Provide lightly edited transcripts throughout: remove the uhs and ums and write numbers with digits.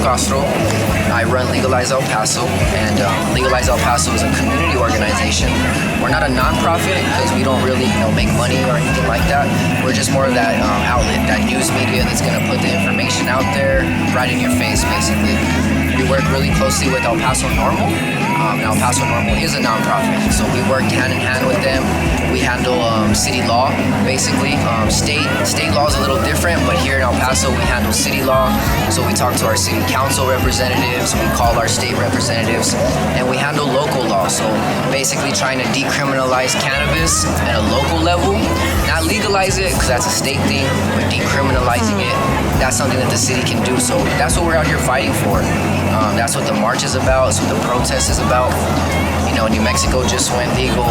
Castro. I run Legalized El Paso, and Legalized El Paso is a community organization. We're not a non-profit because we don't really, make money or anything like that. We're just more of that outlet, that news media that's going to put the information out there right in your face, basically. We work really closely with El Paso Normal. El Paso Normal is a non-profit, so we work hand in hand with them. We handle city law, basically. State law is a little different, but here in El Paso, we handle city law. So we talk to our city council representatives, we call our state representatives, and we handle local law. So basically trying to decriminalize cannabis at a local level. Not legalize it, because that's a state thing, but decriminalizing it, that's something that the city can do. So that's what we're out here fighting for. That's what the march is about. That's what the protest is about. New Mexico just went legal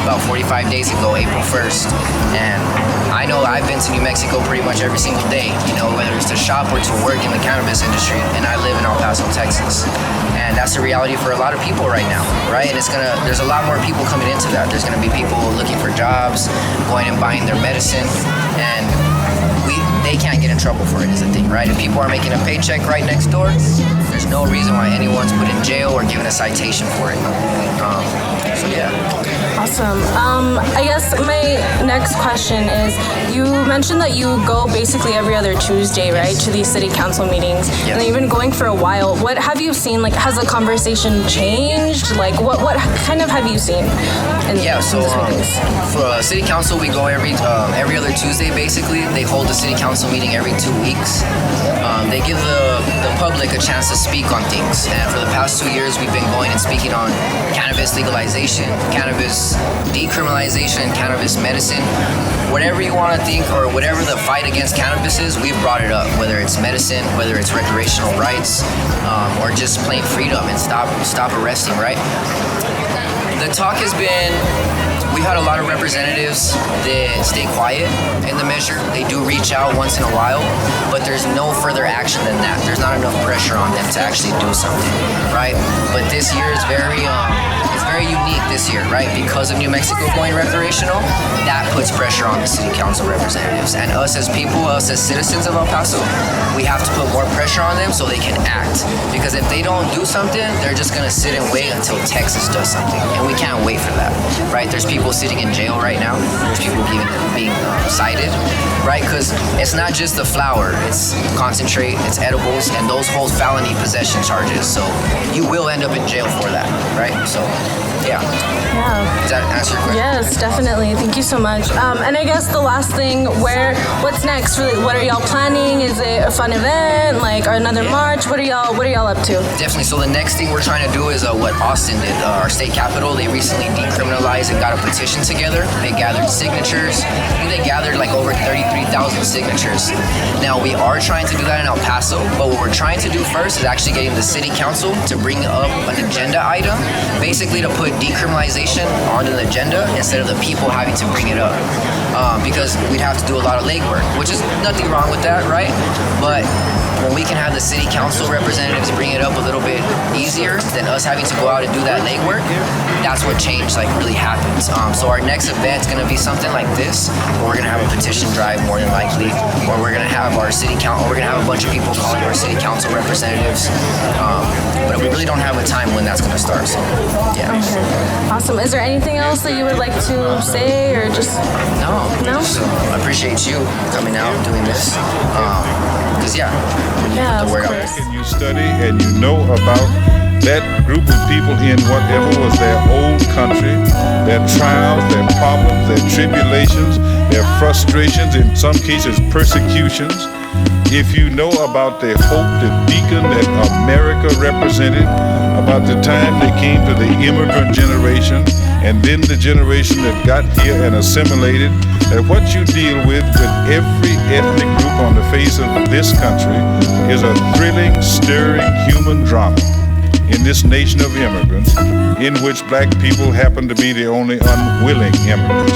about 45 days ago, April 1st. And I know I've been to New Mexico pretty much every single day, whether it's to shop or to work in the cannabis industry. And I live in El Paso, Texas. And that's the reality for a lot of people right now, right? And there's a lot more people coming into that. There's gonna be people looking for jobs, going and buying their medicine, and they can't get in trouble for it is the thing, right? If people are making a paycheck right next door, there's no reason why anyone's put in jail or given a citation for it. So yeah. Awesome. I guess my next question is, you mentioned that you go basically every other Tuesday, right, to these city council meetings, and you've been going for a while. What have you seen? Like, has the conversation changed? Like, what kind of have you seen? For city council, we go every other Tuesday. Basically, they hold the city council meeting every 2 weeks. They give the public a chance to speak on things, and for the past 2 years, we've been going and speaking on cannabis legalization, cannabis decriminalization, cannabis medicine, whatever you want to think, or whatever the fight against cannabis is, we've brought it up, whether it's medicine, whether it's recreational rights, or just plain freedom and stop arresting, right? The talk has been, we've had a lot of representatives that stay quiet in the measure. They do reach out once in a while, but there's no further action than that. There's not enough pressure on them to actually do something, right? But this year is very unique this year, right? Because of New Mexico going recreational, that puts pressure on the city council representatives. And us as people, us as citizens of El Paso, we have to put more pressure on them so they can act. Because if they don't do something, they're just gonna sit and wait until Texas does something. And we can't wait for that, right? There's people sitting in jail right now. There's people being cited, right? Because it's not just the flower, it's concentrate, it's edibles, and those hold felony possession charges. So you will end up in jail for that, right? So yeah. Does that answer your question? Yes, definitely. Thank you so much. And I guess the last thing, what's next? Really, what are y'all planning? Is it a fun event, like another march? What are y'all up to? Definitely. So the next thing we're trying to do is what Austin did. Our state capital, they recently decriminalized and got a petition together. They gathered signatures. I think they gathered like over 33,000 signatures. Now we are trying to do that in El Paso, but what we're trying to do first is actually getting the city council to bring up an agenda item, basically to put decriminalization on an agenda instead of the people having to bring it up, because we'd have to do a lot of legwork, which is nothing wrong with that, right? But when we can have the city council representatives bring it up a little bit easier than us having to go out and do that legwork, that's what change really happens. So our next event's gonna be something like this, where we're gonna have a petition drive more than likely, or we're gonna have our city council, we're gonna have a bunch of people calling our city council representatives. But we really don't have a time when that's gonna start. So yeah. Okay. Awesome. Is there anything else that you would like to say, or just no? So I appreciate you coming out and doing this. Because of course. And you study and you know about that group of people in whatever was their old country, their trials, their problems, their tribulations, their frustrations, in some cases persecutions. If you know about the hope, the beacon that America represented, about the time they came to the immigrant generation, and then the generation that got here and assimilated, that what you deal with every ethnic group on the face of this country is a thrilling, stirring human drama in this nation of immigrants, in which black people happen to be the only unwilling immigrants.